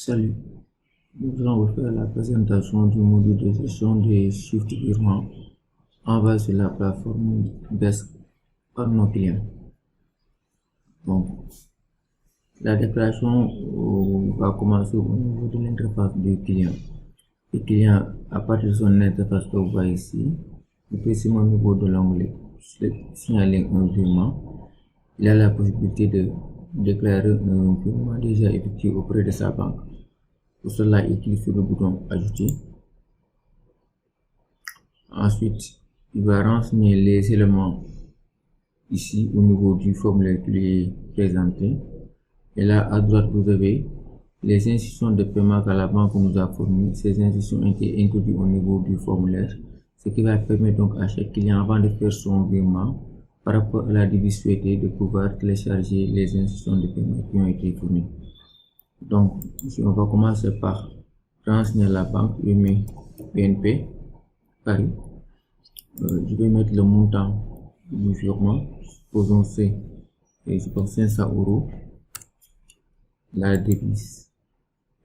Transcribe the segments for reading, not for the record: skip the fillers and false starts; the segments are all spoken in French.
Salut, nous allons refaire la présentation du module de gestion des Swift virements envoyés sur la plateforme BESC par nos clients. Donc, la déclaration va commencer au niveau de l'interface du client. Le client, à partir de son interface que vous voyez ici, précisément au niveau de l'onglet signaler un virement, il a la possibilité de déclarer un virement déjà effectué auprès de sa banque. Pour cela, il clique sur le bouton ajouter. Ensuite, il va renseigner les éléments ici au niveau du formulaire qui lui est présenté. Et là, à droite, vous avez les instructions de paiement que la banque nous a fournies. Ces instructions ont été introduites au niveau du formulaire, ce qui va permettre donc à chaque client, avant de faire son virement, par rapport à la devise souhaitée, de pouvoir télécharger les instructions de paiement qui ont été fournies. Donc, ici, on va commencer par renseigner la banque. Je mets BNP Paris. Je vais mettre le montant du virement. Supposons c'est 500 €. La devise.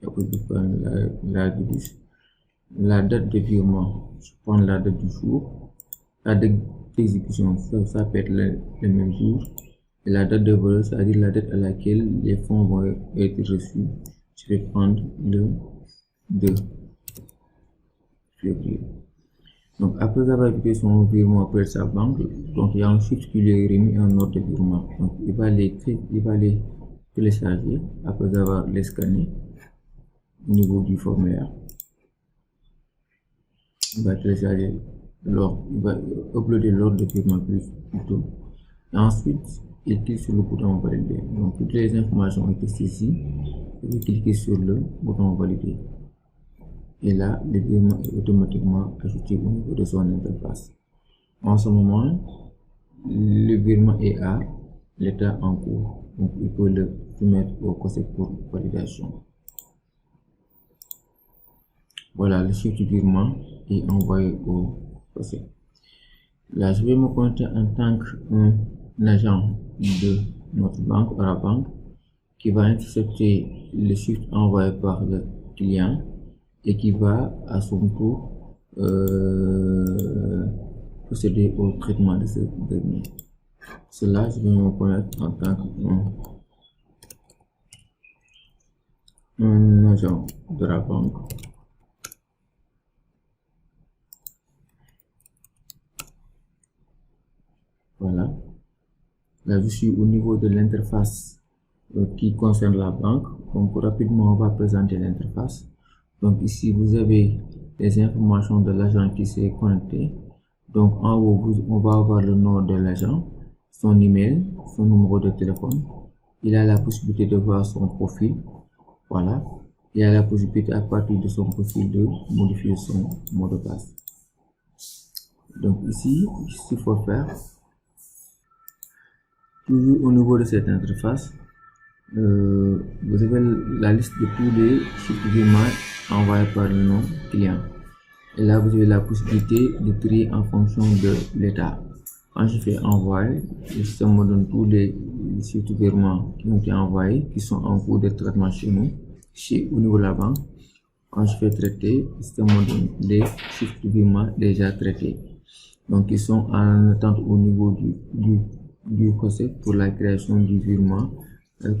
La devise. La date de virement. Je prends la date du jour. La date d'exécution, ça peut être le même jour. Et la date de vol, c'est-à-dire la date à laquelle les fonds vont être reçus. Je vais prendre le 2 février. Donc, après avoir effectué son virement auprès de sa banque, donc il y a un Swift qui lui est remis un ordre de virement. Donc, il va les télécharger après avoir les scannés au niveau du formulaire. Il va télécharger l'ordre, il va uploader l'ordre de virement plutôt. Et ensuite, il clique sur le bouton valider. Donc, toutes les informations ont été saisies. Il va cliquer sur le bouton valider. Et là, le virement est automatiquement ajouté au niveau de son interface. En ce moment, le virement est à l'état en cours. Donc, il peut le soumettre au conseil pour validation. Voilà, le chiffre du virement est envoyé au conseil. Là, je vais me connecter en tant qu'agent de notre banque, à la banque, qui va intercepter le chiffre envoyé par le client et qui va à son tour procéder au traitement de ce dernier. Cela, je vais me connecter en tant qu'un agent de la banque. Voilà. Là, je suis au niveau de l'interface qui concerne la banque. Donc, rapidement, on va présenter l'interface. Donc, ici, vous avez les informations de l'agent qui s'est connecté. Donc, en haut, on va avoir le nom de l'agent, son email, son numéro de téléphone. Il a la possibilité de voir son profil. Voilà. Il a la possibilité, à partir de son profil, de modifier son mot de passe. Donc, ici, ce qu'il faut faire, toujours au niveau de cette interface, vous avez la liste de tous les chiffres virements envoyés par le nom client. Et là, vous avez la possibilité de trier en fonction de l'état. Quand je fais envoyer, le système me donne tous les chiffres virements qui ont été envoyés, qui sont en cours de traitement chez nous, au niveau de la banque. Quand je fais traiter, le système me donne les chiffres virements déjà traités. Donc, ils sont en attente au niveau du conseil pour la création du virement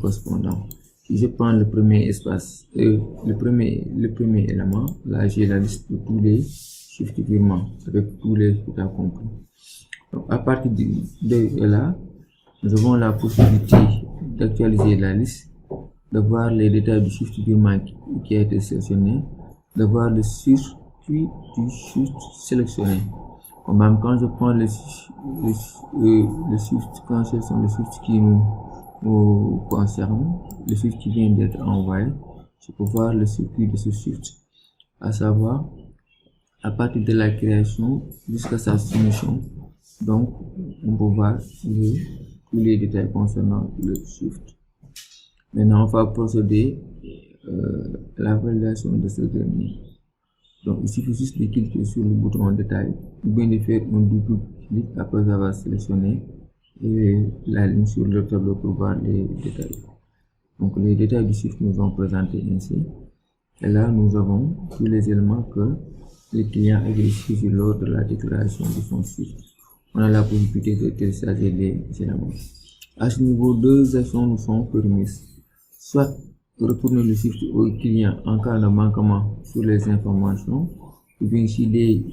correspondant. Si je prends le premier espace, le premier élément, là j'ai la liste de tous les chiffres de virement avec tous les états compris. Donc, à partir de là, nous avons la possibilité d'actualiser la liste, de voir les détails du chiffre de virement qui a été sélectionné, de voir le circuit du chiffre sélectionné. Même quand je prends le shift, quand ce sont les shifts qui nous concernent, le shift qui vient d'être envoyé, je peux voir le circuit de ce shift, à savoir à partir de la création jusqu'à sa soumission. Donc, on peut voir tous les détails concernant le shift. Maintenant, on va procéder à la validation de ce dernier. Donc, il suffit juste de cliquer sur le bouton détail ou bien de faire un double clic après avoir sélectionné la ligne sur le tableau pour voir les détails. Donc, les détails du chiffre nous sont présentés ainsi. Et là, nous avons tous les éléments que le client a suivi lors de la déclaration de son SWIFT. On a la possibilité de télécharger les éléments. À ce niveau, deux actions nous sont permises. Soit retourner le SWIFT au client en cas de manquement sur les informations, ou bien si les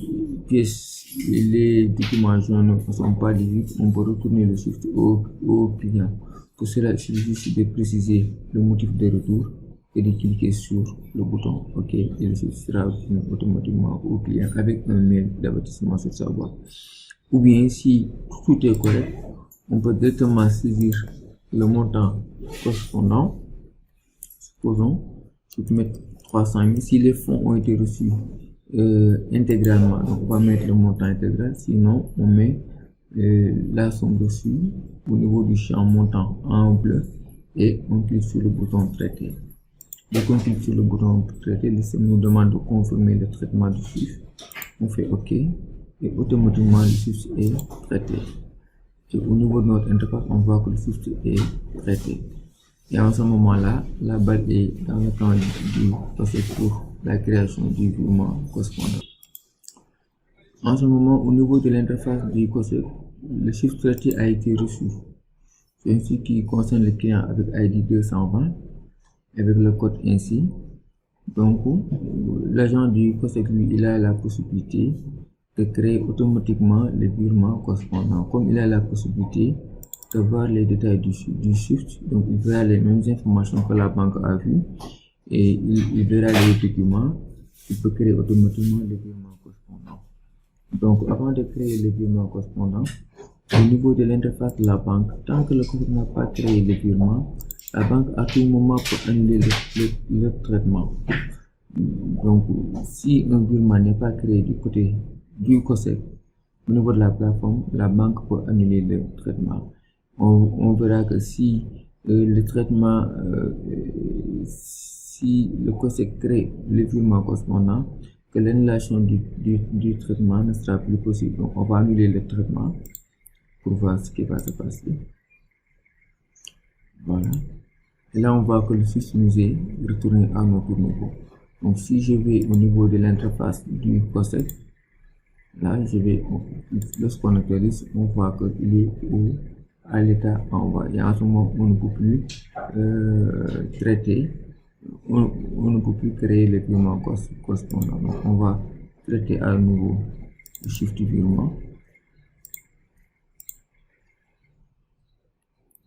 pièces et les documents ne sont pas lisibles, on peut retourner le SWIFT au client. Pour cela, il suffit de préciser le motif de retour et de cliquer sur le bouton OK et le SWIFT sera retourné automatiquement au client avec un mail d'avertissement sur sa boîte. Ou bien si tout est correct, on peut directement saisir le montant correspondant. Supposons que tu mets 300 000. Si les fonds ont été reçus intégralement, donc on va mettre le montant intégral. Sinon, on met la somme reçue au niveau du champ montant en bleu et on clique sur le bouton traiter. Dès qu'on clique sur le bouton traiter, le système nous demande de confirmer le traitement du SWIFT. On fait OK et automatiquement le SWIFT est traité. Et au niveau de notre interface, on voit que le SWIFT est traité. Et en ce moment-là, la balle est dans le camp du procès pour la création du virement correspondant. En ce moment, au niveau de l'interface du COSEC, le SWIFT traité a été reçu. C'est ce qui concerne le client avec ID 220, avec le code ainsi. Donc, l'agent du COSEC, lui, il a la possibilité de créer automatiquement le virement correspondant. Comme il a la possibilité de voir les détails du SWIFT, donc il verra les mêmes informations que la banque a vues et il verra les documents. Il peut créer automatiquement le virement correspondant. Donc, avant de créer le virement correspondant, au niveau de l'interface de la banque, tant que le compte n'a pas créé le virement, la banque à tout moment peut annuler le traitement. Donc, si un virement n'est pas créé du côté du COSEC, au niveau de la plateforme, la banque peut annuler le traitement. On verra que si le traitement, si le COSEC crée le virement correspondant, que l'annulation du traitement ne sera plus possible. Donc, on va annuler le traitement pour voir ce qui va se passer. Voilà. Et là, on voit que le SWIFT nous est retourné à notre niveau. Donc, si je vais au niveau de l'interface du COSEC, là, je vais, lorsqu'on actualise, on voit qu'il est à l'état envoi. Et en ce moment, on ne peut plus traiter, on ne peut plus créer le virement correspondant. Donc, on va traiter à nouveau le SWIFT virement.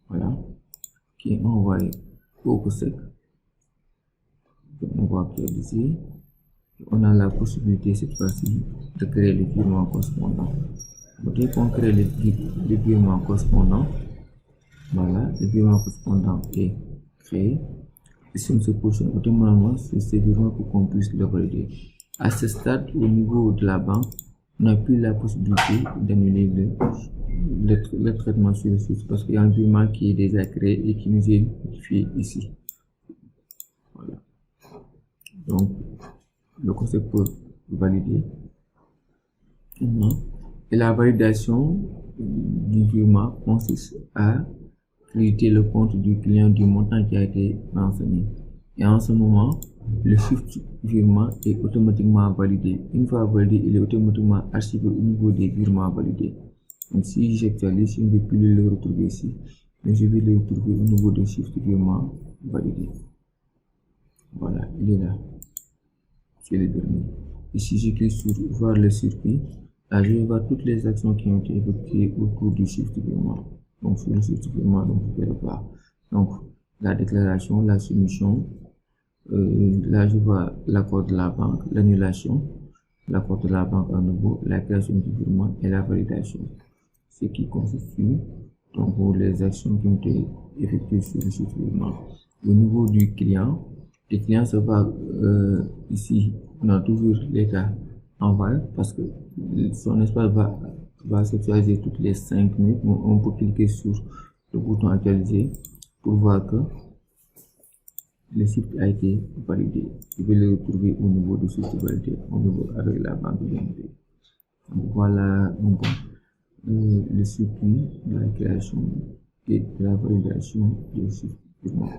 Voilà, qui est envoyé au COSEC. On va actualiser. On a la possibilité cette fois-ci de créer le virement correspondant. Dès qu'on crée le virement correspondant, voilà, le virement correspondant est créé. Et si on se positionne automatiquement sur ce virement pour qu'on puisse le valider. À ce stade, au niveau de la banque, on n'a plus la possibilité d'annuler le traitement sur le SWIFT parce qu'il y a un virement qui est déjà créé et qui nous est notifié ici. Voilà. Donc, le COSEC peut valider. Et la validation du virement consiste à créditer le compte du client du montant qui a été renseigné. Et en ce moment, le SWIFT virement est automatiquement validé. Une fois validé, il est automatiquement archivé au niveau des virements validés. Donc, si j'actualise, je ne vais plus le retrouver ici, mais je vais le retrouver au niveau de SWIFT virement validé. Voilà, il est là. C'est le dernier. Et si je clique sur voir le circuit, là, je vais voir toutes les actions qui ont été effectuées au cours du SWIFT virement. Donc, sur le SWIFT virement, donc, vous pouvez le voir. Donc, la déclaration, la soumission, là, je vois l'accord de la banque, l'annulation, l'accord de la banque à nouveau, la création du virement et la validation. Ce qui constitue donc les actions qui ont été effectuées sur le SWIFT virement. Au niveau du client, le client se va ici, on a toujours l'état envoyé parce que son espace va s'actualiser toutes les 5 minutes. On peut cliquer sur le bouton actualiser pour voir que le SWIFT a été validé. Je vais le retrouver au niveau de SWIFT validé, au niveau avec la banque BNP. Donc voilà donc, le circuit de la création et de la validation du SWIFT virement.